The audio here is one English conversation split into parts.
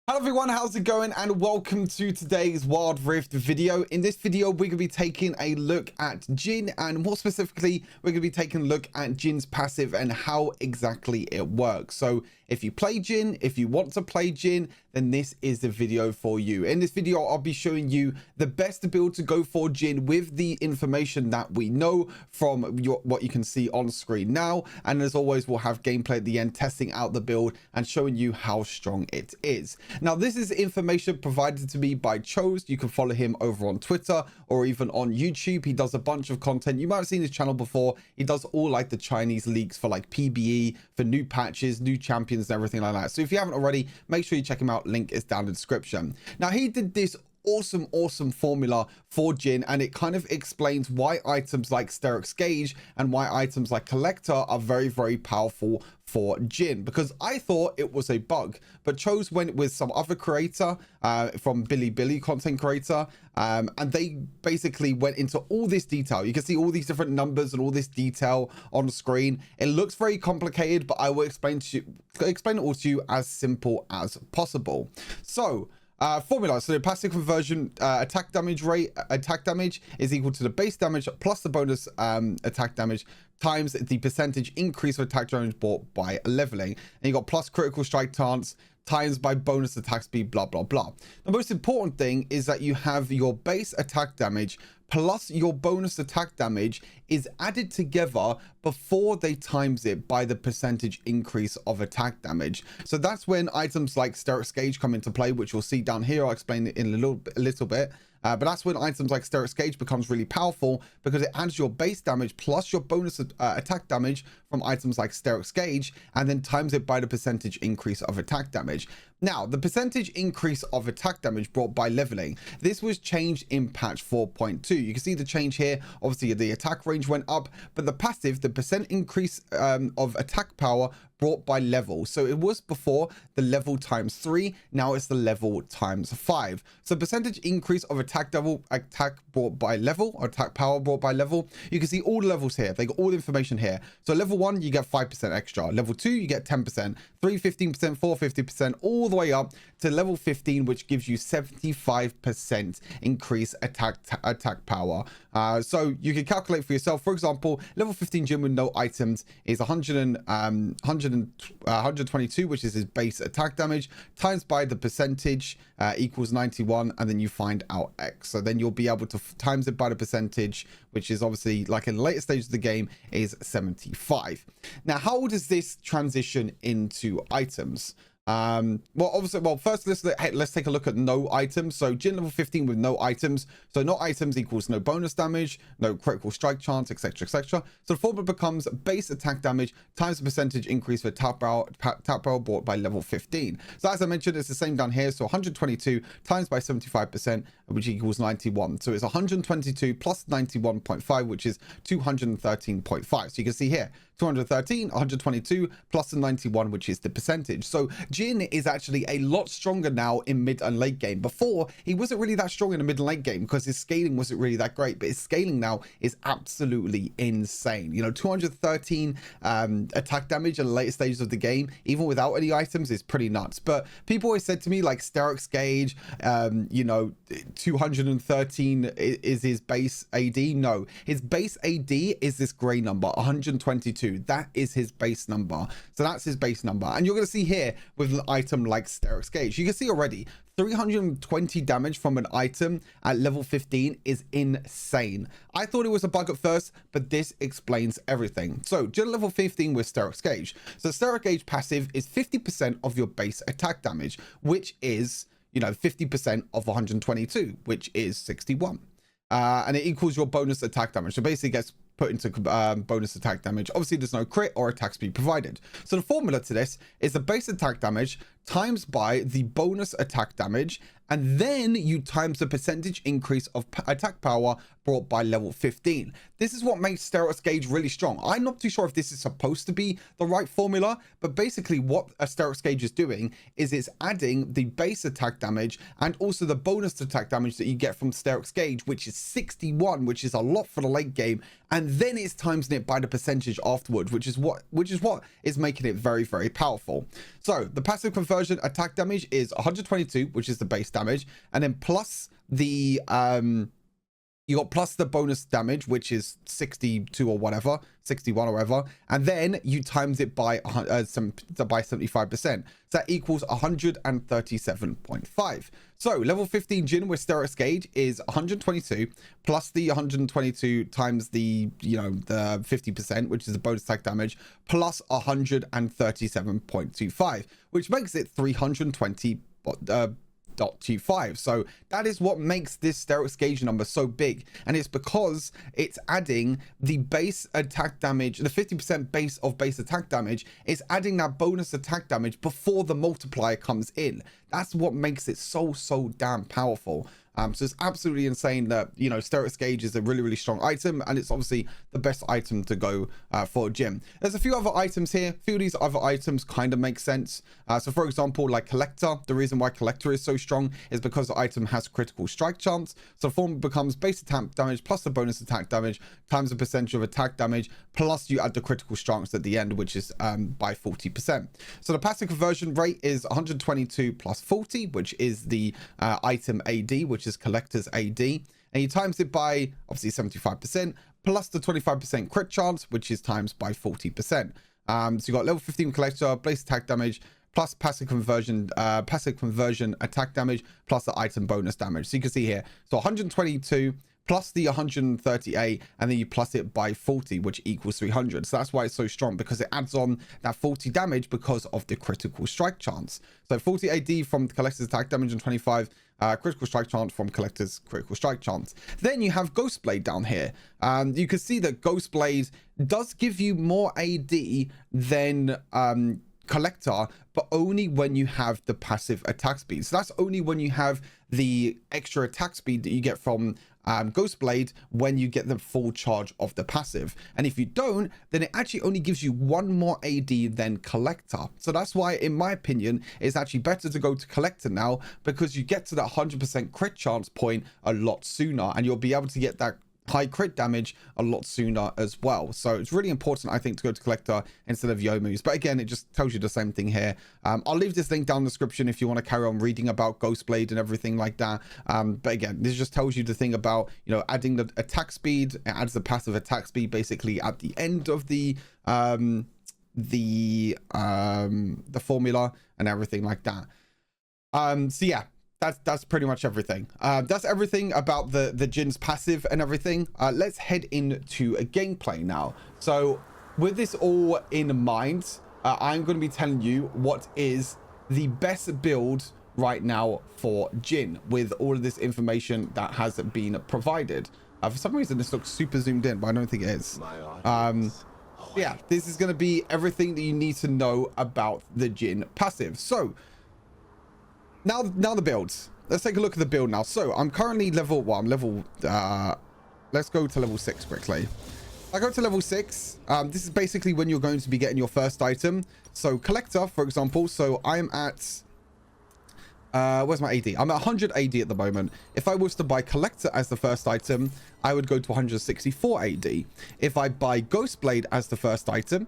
Hello everyone, how's it going? And welcome to today's Wild Rift video. In this video, we're going to be taking a look at Jhin, and more specifically, we're going to be taking a look at Jhin's passive and how exactly it works. So if you play Jhin, if you want to play Jhin, then this is the video for you. In this video, I'll be showing you the best build to go for Jhin with the information that we know from what you can see on screen now. And as always, we'll have gameplay at the end, testing out the build and showing you how strong it is. Now, this is information provided to me by Chose. You can follow him over on Twitter or even on YouTube. He does a bunch of content. You might have seen his channel before. He does all like the Chinese leaks for like PBE, for new patches, new champions, and everything like that. So if you haven't already, make sure you check him out. Link is down in the description. Now, he did this awesome formula for Jhin, and it kind of explains why items like Steric's Gauge and why items like Collector are very powerful for Jhin, because I thought it was a bug, but Chose went with some other creator from Billy content creator, and they basically went into all this detail. You can see all these different numbers and all this detail on the screen. It looks very complicated, but I will explain it all to you as simple as possible. So formula. So the passive conversion attack damage is equal to the base damage plus the bonus attack damage times the percentage increase of attack damage brought by leveling. And you got plus critical strike chance times by bonus attack speed, blah blah blah. The most important thing is that you have your base attack damage plus your bonus attack damage is added together before they times it by the percentage increase of attack damage. So that's when items like Steric's Gauge come into play, which you'll see down here. I'll explain it in a little bit. But that's when items like Steric's Gauge becomes really powerful, because it adds your base damage plus your bonus attack damage from items like Steric's Gauge, and then times it by the percentage increase of attack damage. Now, the percentage increase of attack damage brought by leveling, this was changed in patch 4.2. You can see the change here. Obviously, the attack range went up, but the passive, the percent increase of attack power brought by level. So it was before the level times 3, now it's the level times 5. So percentage increase of attack brought by level, or attack power brought by level. You can see all the levels here. They got all the information here. So level 1, you get 5% extra. Level 2, you get 10%. 3, 15%, 4, 50%, all the way up to level 15, which gives you 75% increase attack power. So you can calculate for yourself. For example, level 15 Jhin with no items is 122, which is his base attack damage, times by the percentage equals 91, and then you find out X. So then you'll be able to times it by the percentage, which is obviously, like in the later stages of the game, is 75. Now, how does this transition into items? First let's take a look at no items. So Jhin level 15 with no items. So no items equals no bonus damage, no critical strike chance, etc. So the formula becomes base attack damage times the percentage increase for tap barrel brought by level 15. So as I mentioned, it's the same down here. So 122 times by 75%, which equals 91. So it's 122 plus 91.5, which is 213.5. So you can see here, 213, 122 plus the 91, which is the percentage. So Jhin is actually a lot stronger now in mid and late game. Before, he wasn't really that strong in the mid and late game because his scaling wasn't really that great, but his scaling now is absolutely insane. You know, 213 attack damage in the later stages of the game, even without any items, is pretty nuts. But people always said to me, like, Steric's Gauge, you know, 213 is his base AD. No, his base AD is this gray number, 122. That is his base number. So that's his base number. And you're going to see here with an item like Steric's Gauge, you can see already 320 damage from an item at level 15 is insane. I thought it was a bug at first, but this explains everything. So Jhin level 15 with Steric's Gauge. So Steric's Gauge passive is 50% of your base attack damage, which is, you know, 50% of 122, which is 61. And it equals your bonus attack damage. So basically gets put into bonus attack damage. Obviously, there's no crit or attack speed provided. So the formula to this is the base attack damage times by the bonus attack damage, and then you times the percentage increase of attack power brought by level 15. This is what makes Steric's Gauge really strong. I'm not too sure if this is supposed to be the right formula, but basically what a Steric's Gauge is doing is it's adding the base attack damage and also the bonus attack damage that you get from Steric's Gauge, which is 61, which is a lot for the late game, and then it's timesing it by the percentage afterwards, which is what is making it very, very powerful. So the passive conversion conversion attack damage is 122, which is the base damage, and then plus the you got plus the bonus damage, which is 62 or whatever, 61 or whatever, and then you times it by 75%. So that equals 137.5. So level 15 Jhin with Sterex Gauge is 122 plus the 122 times the, the 50%, which is the bonus attack damage, plus 137.25, which makes it 320.25. So that is what makes this Sterex Gauge number so big, and it's because it's adding the base attack damage, the 50% base of base attack damage is adding that bonus attack damage before the multiplier comes in. That's what makes it so damn powerful. So it's absolutely insane that, Sterex Gauge is a really strong item, and it's obviously the best item to go for Jhin. There's a few other items here. A few of these other items kind of make sense. So for example, like Collector, the reason why Collector is so strong is because the item has critical strike chance. So the form becomes base attack damage plus the bonus attack damage times the percentage of attack damage, plus you add the critical strikes at the end, which is by 40%. So the passive conversion rate is 122 plus 40, which is the item AD, which is Collector's AD, and you times it by obviously 75% plus the 25% crit chance, which is times by 40%. So you got level 15 Collector, base attack damage plus passive conversion attack damage plus the item bonus damage. So you can see here, so 122 plus the 138, and then you plus it by 40, which equals 300. So that's why it's so strong, because it adds on that 40 damage because of the critical strike chance. So 40 AD from the Collector's attack damage and 25 critical strike chance from Collector's critical strike chance. Then you have Ghostblade down here. You can see that Ghostblade does give you more AD than Collector, but only when you have the passive attack speed. So that's only when you have the extra attack speed that you get from Ghostblade when you get the full charge of the passive. And if you don't, then it actually only gives you one more AD than Collector. So that's why, in my opinion, it's actually better to go to Collector now, because you get to that 100% crit chance point a lot sooner, and you'll be able to get that high crit damage a lot sooner as well. So it's really important, I think, to go to Collector instead of Youmuu's. But again, it just tells you the same thing here. I'll leave this link down in the description if you want to carry on reading about Ghostblade and everything like that. But again, this just tells you the thing about, adding the attack speed. It adds the passive attack speed basically at the end of the formula and everything like that. So yeah, that's pretty much everything. That's everything about the Jhin's passive and everything. Let's head into a gameplay now. So with this all in mind, I'm going to be telling you what is the best build right now for Jhin, with all of this information that has been provided. For some reason this looks super zoomed in, but I don't think it is. Yeah, this is going to be everything that you need to know about the Jhin passive. So now the builds. Let's take a look at the build now. So I'm currently let's go to level 6 quickly. I go to level 6. This is basically when you're going to be getting your first item. So Collector, for example. So I'm at where's my AD? I'm at 100 AD at the moment. If I was to buy Collector as the first item, I would go to 164 AD. If I buy Ghostblade as the first item,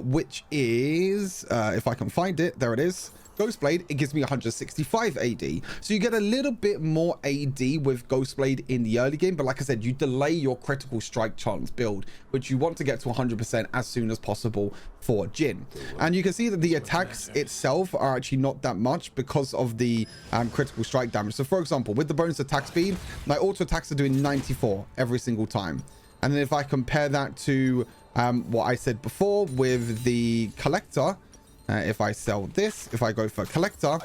which is if I can find it, there it is. Ghostblade, it gives me 165 AD. So you get a little bit more AD with Ghostblade in the early game, but like I said, you delay your critical strike chance build, which you want to get to 100% as soon as possible for Jhin. And you can see that the attacks itself are actually not that much because of the critical strike damage. So for example, with the bonus attack speed, my auto attacks are doing 94 every single time. And then if I compare that to what I said before with the Collector, if I sell this, if I go for Collector,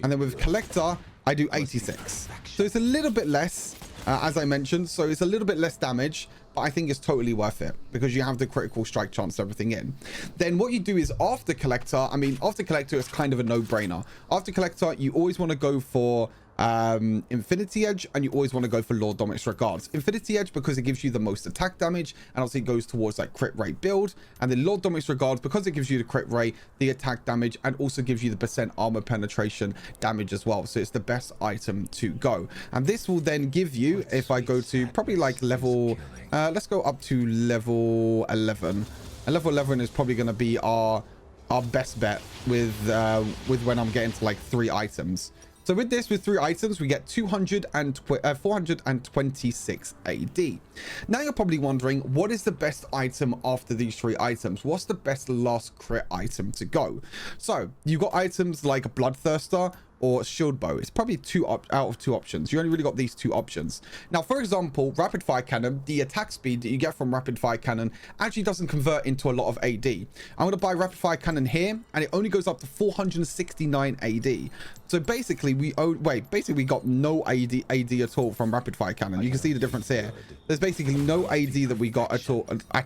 and then with Collector, I do 86. So it's a little bit less, as I mentioned. So it's a little bit less damage, but I think it's totally worth it because you have the critical strike chance, everything in. Then what you do is after Collector, after Collector, it's kind of a no-brainer. After Collector, you always want to go for Infinity Edge, and you always want to go for Lord Dominic's Regards. Infinity Edge because it gives you the most attack damage, and also it goes towards like crit rate build. And then Lord Dominic's Regards because it gives you the crit rate, the attack damage, and also gives you the percent armor penetration damage as well. So it's the best item to go. And this will then give you, if I go to probably like level let's go up to level 11. And level 11 is probably going to be our our best bet with when I'm getting to like 3 items. So with this, with 3 items, we get 426 AD. Now you're probably wondering, what is the best item after these 3 items? What's the best last crit item to go? So you've got items like Bloodthirster or Shield Bow. It's probably out of 2 options. You only really got these 2 options. Now, for example, Rapid Fire Cannon, the attack speed that you get from Rapid Fire Cannon actually doesn't convert into a lot of AD. I'm going to buy Rapid Fire Cannon here, and it only goes up to 469 AD. So basically, we got no AD at all from Rapid Fire Cannon. You can see the difference here. There's basically no AD that we got at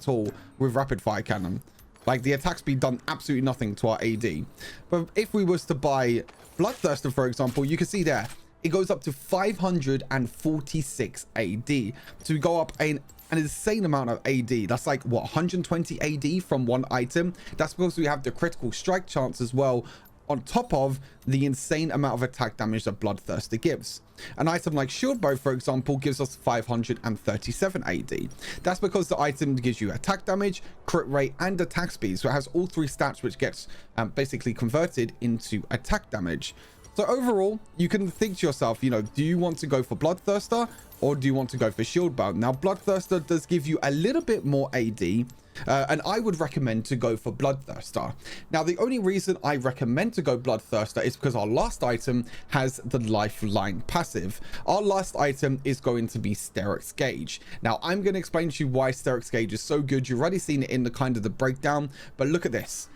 all with Rapid Fire Cannon. Like, the attack speed done absolutely nothing to our AD. But if we was to buy Bloodthirster, for example, you can see there, it goes up to 546 AD. So we go up an insane amount of AD. That's like, what, 120 AD from one item? That's because we have the critical strike chance as well, on top of the insane amount of attack damage that Bloodthirster gives. An item like Shield Bow, for example, gives us 537 AD. That's because the item gives you attack damage, crit rate, and attack speed. So it has all 3 stats, which gets basically converted into attack damage. So overall, you can think to yourself, you know, do you want to go for Bloodthirster or do you want to go for Shield Bow? Now, Bloodthirster does give you a little bit more AD. And I would recommend to go for Bloodthirster. Now, the only reason I recommend to go Bloodthirster is because our last item has the Lifeline passive. Our last item is going to be Steric's Gauge. Now, I'm going to explain to you why Steric's Gauge is so good. You've already seen it in the kind of the breakdown, but look at this.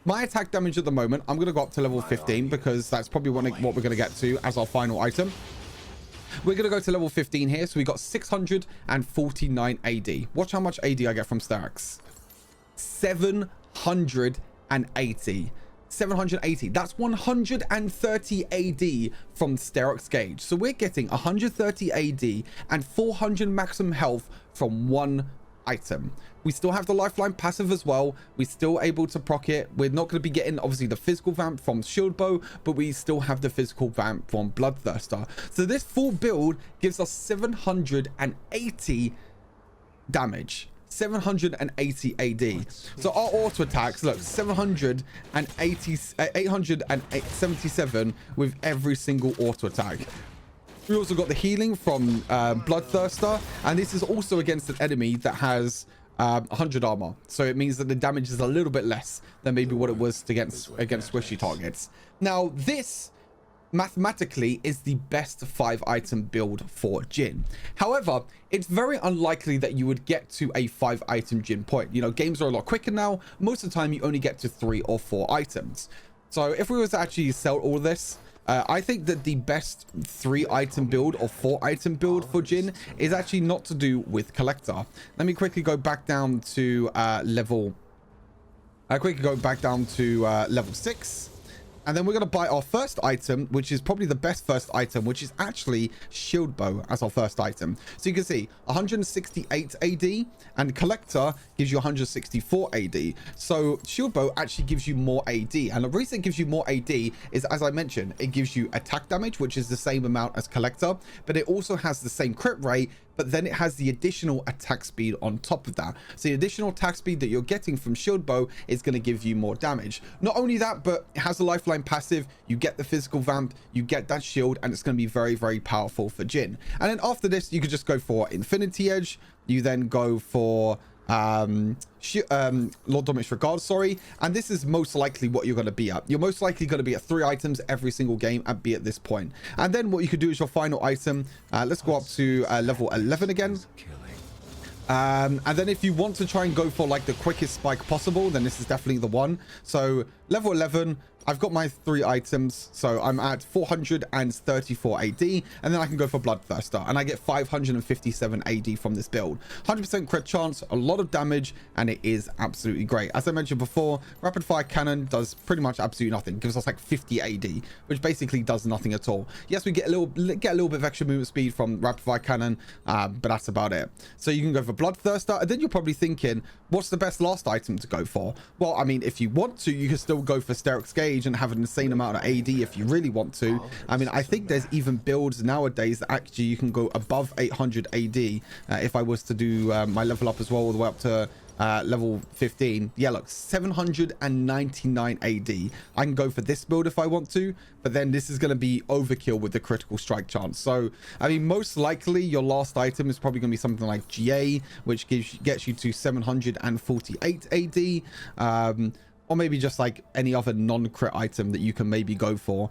My attack damage at the moment, I'm going to go up to level 15 because that's probably what we're going to get to as our final item. We're going to go to level 15 here. So we got 649 AD. Watch how much AD I get from Steric's. 780. 780. That's 130 AD from Steric's Gauge. So we're getting 130 AD and 400 maximum health from one item. We still have the Lifeline passive as well. We're still able to proc it. We're not going to be getting obviously the physical vamp from Shield Bow, but we still have the physical vamp from Bloodthirster. So this full build gives us 780 damage. 780 AD. So our auto attacks, look, 877 with every single auto attack. We also got the healing from Bloodthirster, and this is also against an enemy that has 100 armor. So it means that the damage is a little bit less than maybe what it was against squishy targets. Now, this mathematically is the best 5 item build for Jhin. However, it's very unlikely that you would get to a 5 item Jhin point. You know, games are a lot quicker now. Most of the time you only get to 3 or 4 items. So if we were to actually sell all this, I think that the best 3 item build or 4 item build for Jhin is actually not to do with Collector. Let me quickly go back down to level 6. And then we're going to buy our first item, which is probably the best first item, which is actually Shield Bow as our first item. So you can see 168 AD and Collector gives you 164 AD. So Shield Bow actually gives you more AD. And the reason it gives you more AD is, as I mentioned, it gives you attack damage, which is the same amount as Collector, but it also has the same crit rate, but then it has the additional attack speed on top of that. So the additional attack speed that you're getting from Shield Bow is going to give you more damage. Not only that, but it has a Lifeline passive. You get the physical vamp, you get that shield, and it's going to be very, very powerful for Jhin. And then after this, you could just go for Infinity Edge. You then go for Lord Dominic's Regard, sorry, and this is most likely what you're going to be at. You're most likely going to be at 3 items every single game and be at this point. And then what you could do is your final item. Let's go up to level 11 again. And then if you want to try and go for like the quickest spike possible, then this is definitely the one. So level 11, I've got my 3 items, so I'm at 434 AD, and then I can go for Bloodthirster, and I get 557 AD from this build. 100% crit chance, a lot of damage, and it is absolutely great. As I mentioned before, Rapid Fire Cannon does pretty much absolutely nothing. It gives us like 50 AD, which basically does nothing at all. Yes, we get a little bit of extra movement speed from Rapid Fire Cannon, but that's about it. So you can go for Bloodthirster, and then you're probably thinking, what's the best last item to go for? Well, I mean, if you want to, you can still go for Steric's Gauge and have an insane amount of AD if you really want to. I mean, I think there's even builds nowadays that actually you can go above 800 AD if I was to do my level up as well, all the way up to level 15. Yeah, look, 799 AD. I can go for this build if I want to, but then this is going to be overkill with the critical strike chance. So, I mean, most likely your last item is probably going to be something like GA, which gets you to 748 AD. Or maybe just like any other non-crit item that you can maybe go for.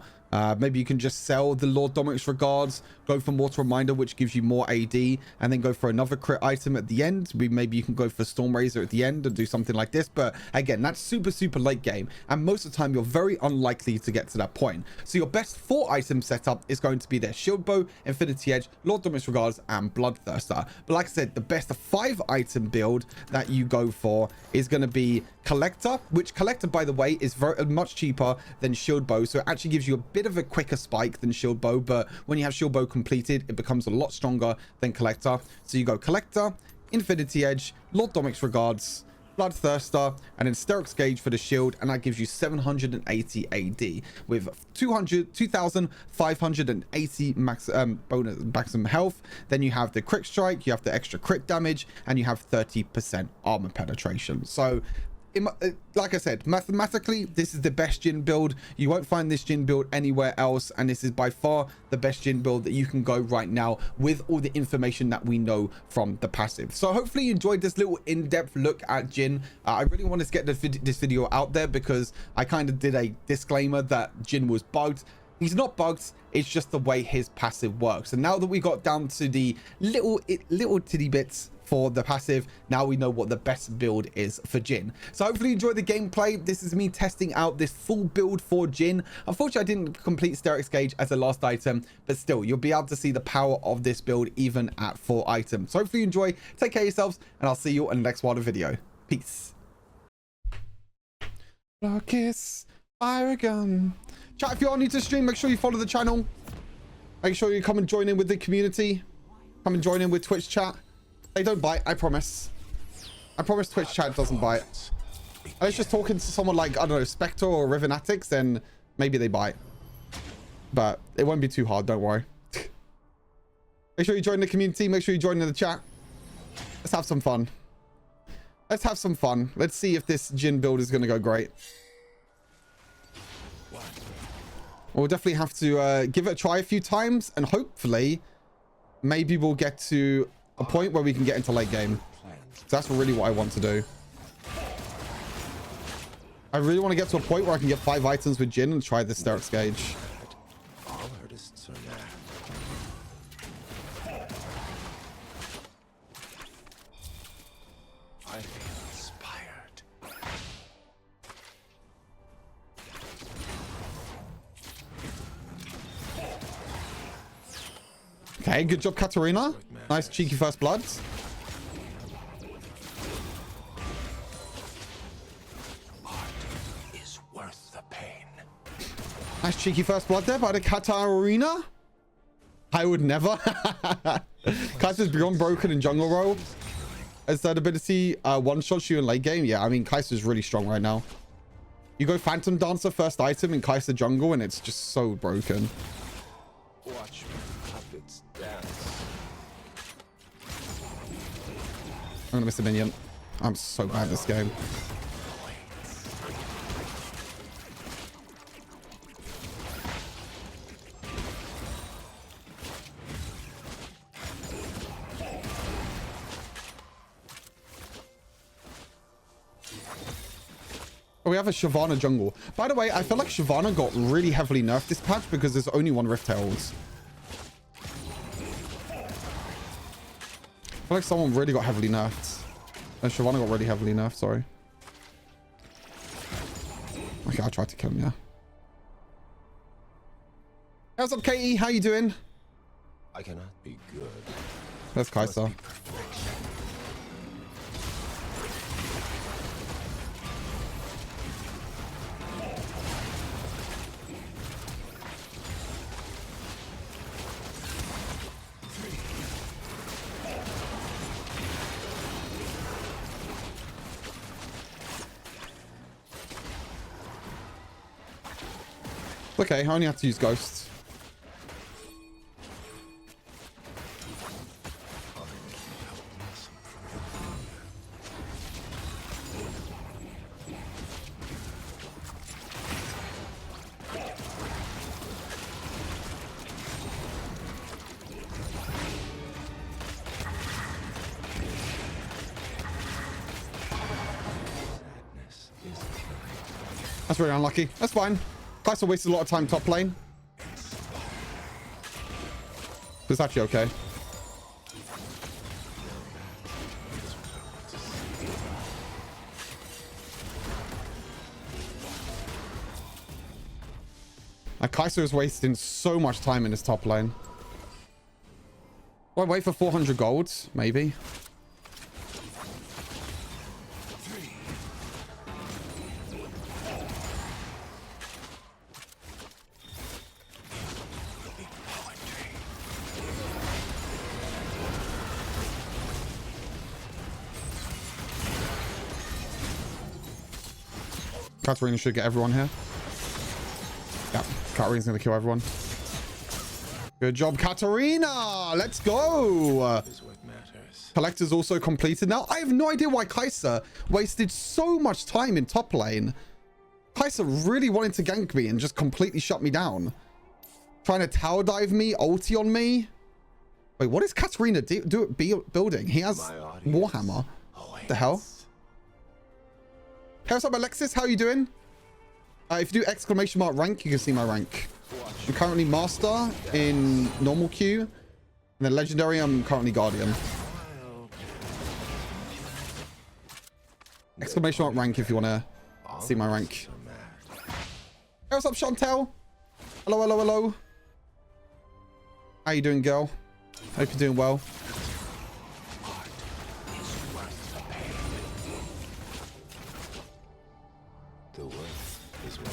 Maybe you can just sell the Lord Dominic's Regards, go for Mortal Reminder, which gives you more AD, and then go for another crit item at the end. Maybe you can go for Storm Razor at the end and do something like this. But again, that's super, super late game. And most of the time, you're very unlikely to get to that point. So your best 4 item setup is going to be their Shield Bow, Infinity Edge, Lord Dominic's Regards, and Bloodthirster. But like I said, the best 5 item build that you go for is going to be Collector, which Collector, by the way, is very much cheaper than Shield Bow. So it actually gives you a bit of a quicker spike than Shield Bow, but when you have Shield Bow completed, it becomes a lot stronger than Collector. So you go Collector, Infinity Edge, Lord Dominic's Regards, Bloodthirster, and then Steric's Gauge for the shield, and that gives you 780 AD with 2,580 max bonus maximum health. Then you have the crit strike, you have the extra crit damage, and you have 30% armor penetration. So like I said, mathematically, this is the best Jhin build. You won't find this Jhin build anywhere else, and this is by far the best Jhin build that you can go right now with all the information that we know from the passive. So hopefully you enjoyed this little in-depth look at Jhin. I really wanted to get this video out there because I kind of did a disclaimer that Jhin was bugged. He's not bugged, it's just the way his passive works. And now that we got down to the little titty bits for the passive, now we know what the best build is for Jhin. So hopefully you enjoyed the gameplay. This is me testing out this full build for Jhin. Unfortunately, I didn't complete Steric's Gauge as a last item, but still, you'll be able to see the power of this build even at 4 items. So hopefully you enjoy, take care of yourselves, and I'll see you in the next Wilder video. Peace. Kiss, fire gun. Chat, if you are new to the stream, make sure you follow the channel. Make sure you come and join in with the community. Come and join in with Twitch chat. They don't bite, I promise. I promise Twitch chat doesn't bite. I was just talking to someone like, I don't know, Spectre or Rivenatics, then maybe they bite. But it won't be too hard, don't worry. Make sure you join the community. Make sure you join in the chat. Let's have some fun. Let's have some fun. Let's see if this Jhin build is going to go great. We'll definitely have to give it a try a few times, and hopefully maybe we'll get to a point where we can get into late game. So that's really what I want to do. I really want to get to a point where I can get 5 items with Jhin and try this Steric's Gauge. All artists are mad. I feel inspired. Okay, good job, Katarina. Nice cheeky first blood. Art is worth the pain. Nice cheeky first blood there by the Katarina. I would never. Kaiser's beyond broken in jungle role. As that ability one-shots you in late game. Yeah, I mean, Kaiser's really strong right now. You go Phantom Dancer first item in Kaiser jungle and it's just so broken. Watch puppets dance. I'm gonna miss a minion. I'm so bad at this game. Oh, we have a Shyvana jungle. By the way, I feel like Shyvana got really heavily nerfed this patch because there's only 1 Rift Herald. I feel like someone really got heavily nerfed. No, Shyvana got really heavily nerfed, sorry. Okay, I tried to kill him, yeah. What's up, Katie? How you doing? I cannot be good. There's Kaiser. Okay, I only have to use Ghost. That's really unlucky. That's fine. Kai'Sa wasted a lot of time top lane. It's actually okay. Like, Kai'Sa is wasting so much time in his top lane. Well, wait for 400 gold, maybe. Katarina should get everyone here. Yeah, Katarina's gonna kill everyone. Good job, Katarina! Let's go! Collector's also completed. Now, I have no idea why Kai'Sa wasted so much time in top lane. Kai'Sa really wanted to gank me and just completely shut me down. Trying to tower dive me, ulti on me. Wait, what is Katarina building? He has Warhammer. What the hell? Hey, what's up, Alexis? How are you doing? If you do exclamation mark rank, you can see my rank. I'm currently master in normal queue. And then legendary, I'm currently guardian. Exclamation mark rank if you want to see my rank. Hey, what's up, Chantel? Hello, hello, hello. How you doing, girl? Hope you're doing well. The worth is what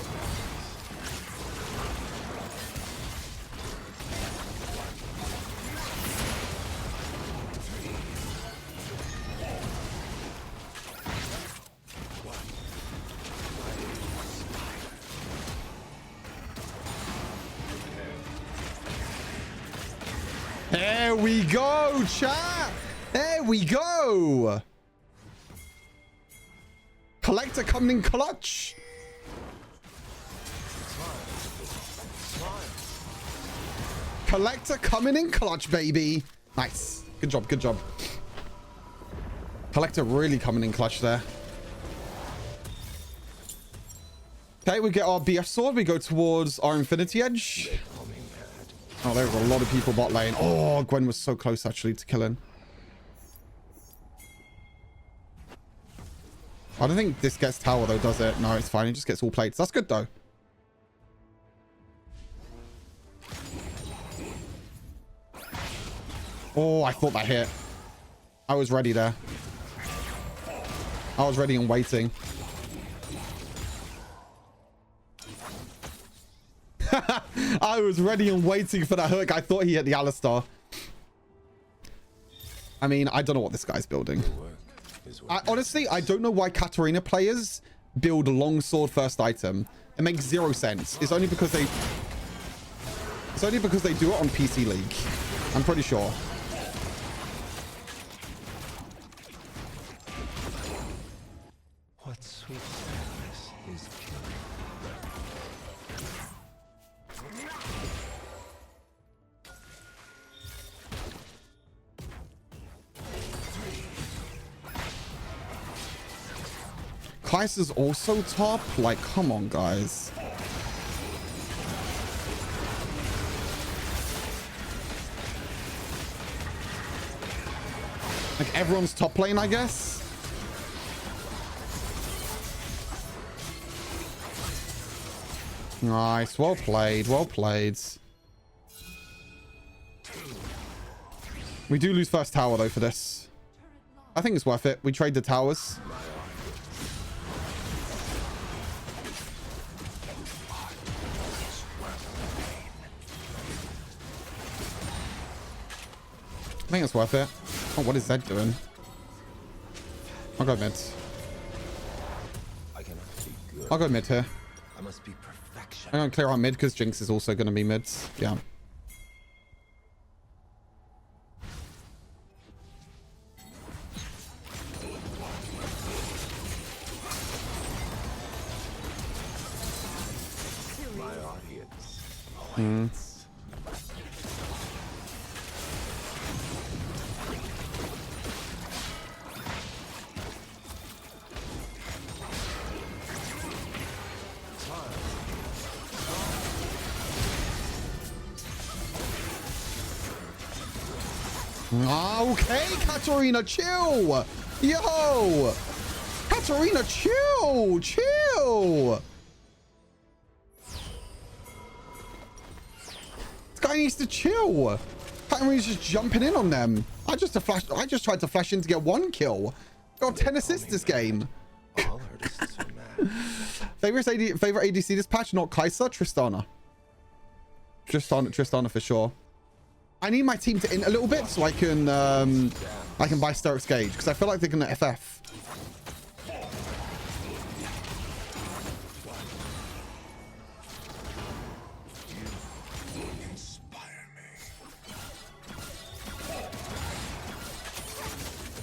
There we go, chat. There we go. Collector coming in clutch. Collector coming in clutch, baby. Nice. Good job. Good job. Collector really coming in clutch there. Okay, we get our BF sword. We go towards our Infinity Edge. Oh, there was a lot of people bot lane. Oh, Gwen was so close, actually, to killing. I don't think this gets tower, though, does it? No, it's fine. It just gets all plates. That's good, though. Oh, I thought that hit. I was ready there. I was ready and waiting. I was ready and waiting for that hook. I thought he hit the Alistar. I mean, I don't know what this guy's building. Honestly, I don't know why Katarina players build a long sword first item. It makes zero sense. It's only because they do it on PC League. I'm pretty sure. What sweet sadness is killing. Kai'Sa's also top? Like, come on, guys. Like, everyone's top lane, I guess? Nice. Well played. Well played. We do lose first tower, though, for this. I think it's worth it. We trade the towers. I think it's worth it. Oh, what is Zed doing? I'll go mid. I cannot be good. I'll go mid here. I must be perfection. I'm going to clear out mid because Jinx is also going to be mid. Yeah. My audience awaits. Okay, Katarina, chill. Yo. Katarina, chill. Chill. This guy needs to chill. Katarina's just jumping in on them. I just tried to flash in to get 1 kill. Got 10 assists this game. All artists are mad. Favorite ADC this patch? Not Kai'Sa, Tristana. Tristana for sure. I need my team to in a little bit so I can buy Steric's Gauge because I feel like they're gonna FF. Inspire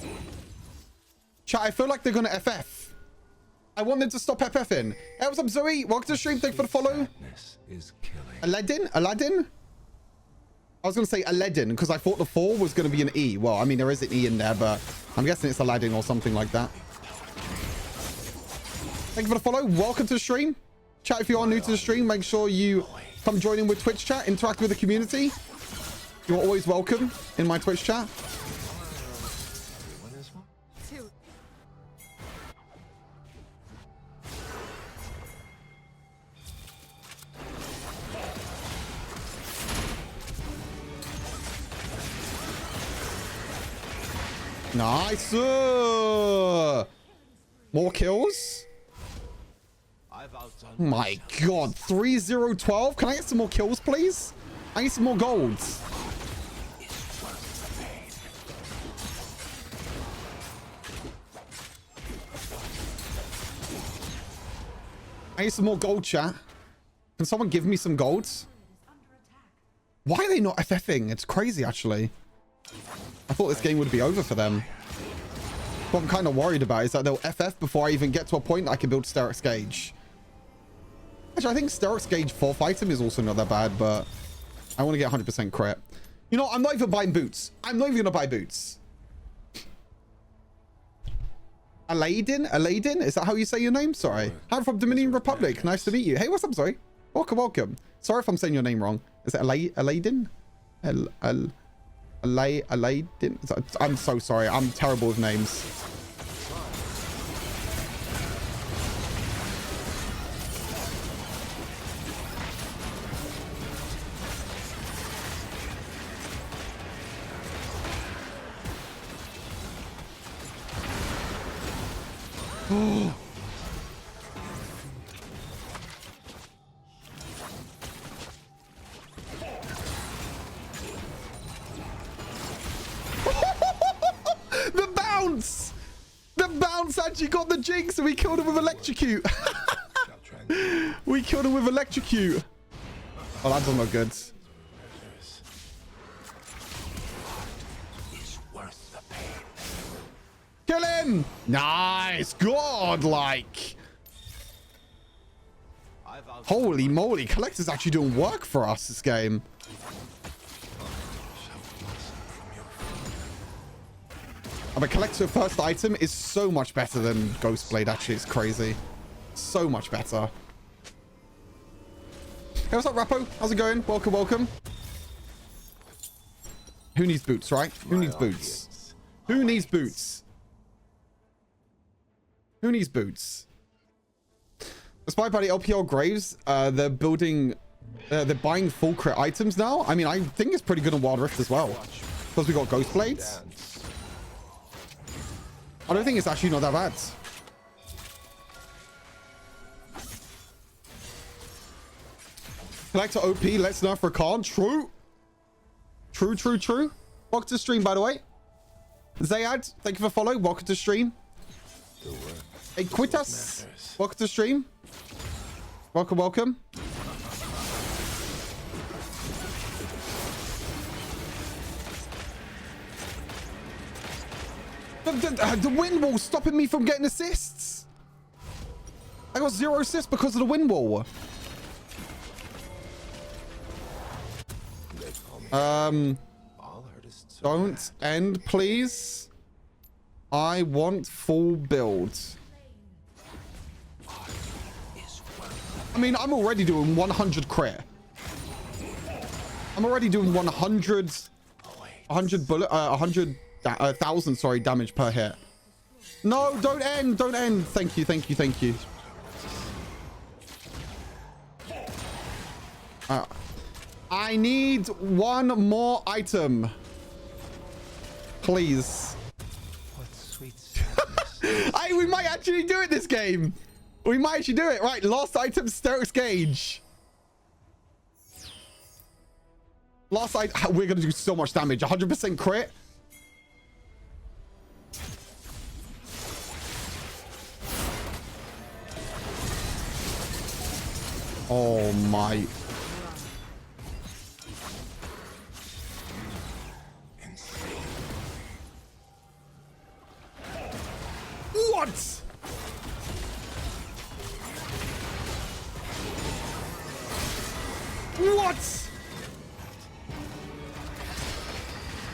me. Chat, I feel like they're gonna FF. I want them to stop FFing. Hey, what's up, Zoe? Welcome to the stream. Thank you for the follow. Madness is killing. Aladdin? I was going to say Aladdin because I thought the 4 was going to be an E. Well, I mean, there is an E in there, but I'm guessing it's Aladdin or something like that. Thank you for the follow. Welcome to the stream. Chat, if you are new to the stream, make sure you come join in with Twitch chat, interact with the community. You're always welcome in my Twitch chat. Everyone is one. Nice. More kills. I've outdone My God, 3-0-12. Can I get some more kills, please? I need some more golds. I need some more gold, chat. Can someone give me some golds? Why are they not FFing? It's crazy, actually. I thought this game would be over for them. What I'm kind of worried about is that they'll FF before I even get to a point I can build Steric's Gauge. Actually, I think Steric's Gauge 4th item is also not that bad, but I want to get 100% crit. You know, I'm not even buying boots. I'm not even going to buy boots. Aladdin? Is that how you say your name? Sorry. I'm from Dominican Republic. Nice to meet you. Hey, what's up, Zoe? Welcome. Sorry if I'm saying your name wrong. Is it Aladdin? Aladdin? I'm so sorry. I'm terrible with names. The bounce actually got the jinx and we killed him with electrocute. We killed him with electrocute. Oh, that doesn't look good. It's worth the pain. Kill him. Nice. God, like. Holy moly. Collector's actually doing work for us this game. I mean, Collector first item is so much better than Ghostblade. Actually, it's crazy. So much better. Hey, what's up, Rappo? How's it going? Welcome. Who needs boots, right? Who needs boots? Who needs boots? Who needs boots? Despite by the LPL Graves, they're building... they're buying full crit items now. I mean, I think it's pretty good on Wild Rift as well. Because we got Ghostblades. I don't think it's actually not that bad. Collector OP, let's nerf for Khan. True. Welcome to the stream, by the way. Zayad, thank you for following. Welcome to the stream. Hey, Quitas, welcome to the stream. Welcome. The wind wall stopping me from getting assists. I got 0 assists because of the wind wall. Don't end, please. I want full build. I mean, I'm already doing 100 crit. I'm already doing 100 100 bullet, 100,000, sorry, damage per hit. No, don't end, don't end. Thank you, thank you, thank you. I need one more item. Please. What sweet We might actually do it this game. We might actually do it. Right, last item, Sterix Gauge. Last item, we're going to do so much damage. 100% crit. Oh my. What? What?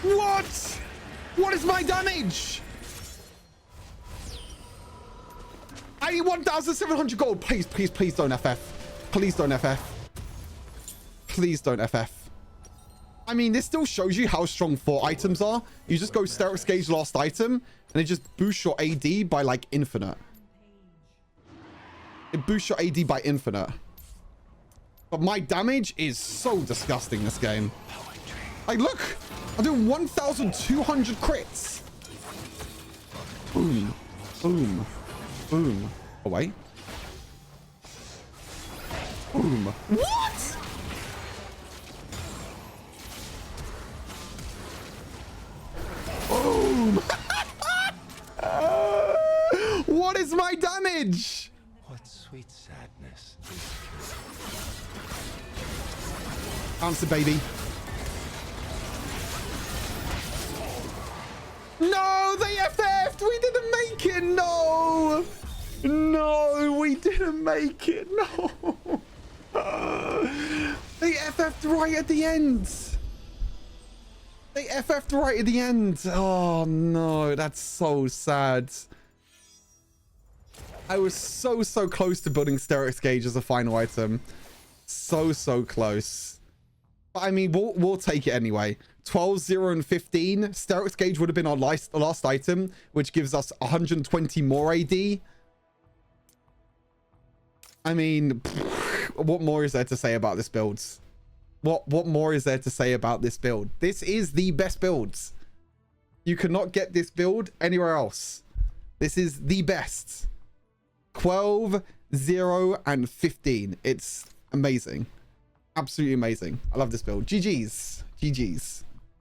What? What is my damage? I need 1,700 gold. Please, please, please don't FF. Please don't FF. Please don't FF. I mean, this still shows you how strong 4 items are. You just go Sterix Gauge last item, and it just boosts your AD by like infinite. It boosts your AD by infinite. But my damage is so disgusting this game. Like, look, I'm doing 1,200 crits. Boom, boom, boom. Oh, wait. Boom. What? Boom. What is my damage? What sweet sadness. Answer, baby. No, they FF'd. We didn't make it. No. No, we didn't make it. No. They FF'd right at the end. They FF'd right at the end. Oh, no. That's so sad. I was so close to building Sterix Gauge as a final item. So close. But I mean, we'll take it anyway. 12, 0, and 15. Sterix Gauge would have been our last item, which gives us 120 more AD. I mean, what more is there to say about this build? What more is there to say about this build? This is the best build. You cannot get this build anywhere else. This is the best. 12, 0, and 15. It's amazing. Absolutely amazing. I love this build. GG's. GG's.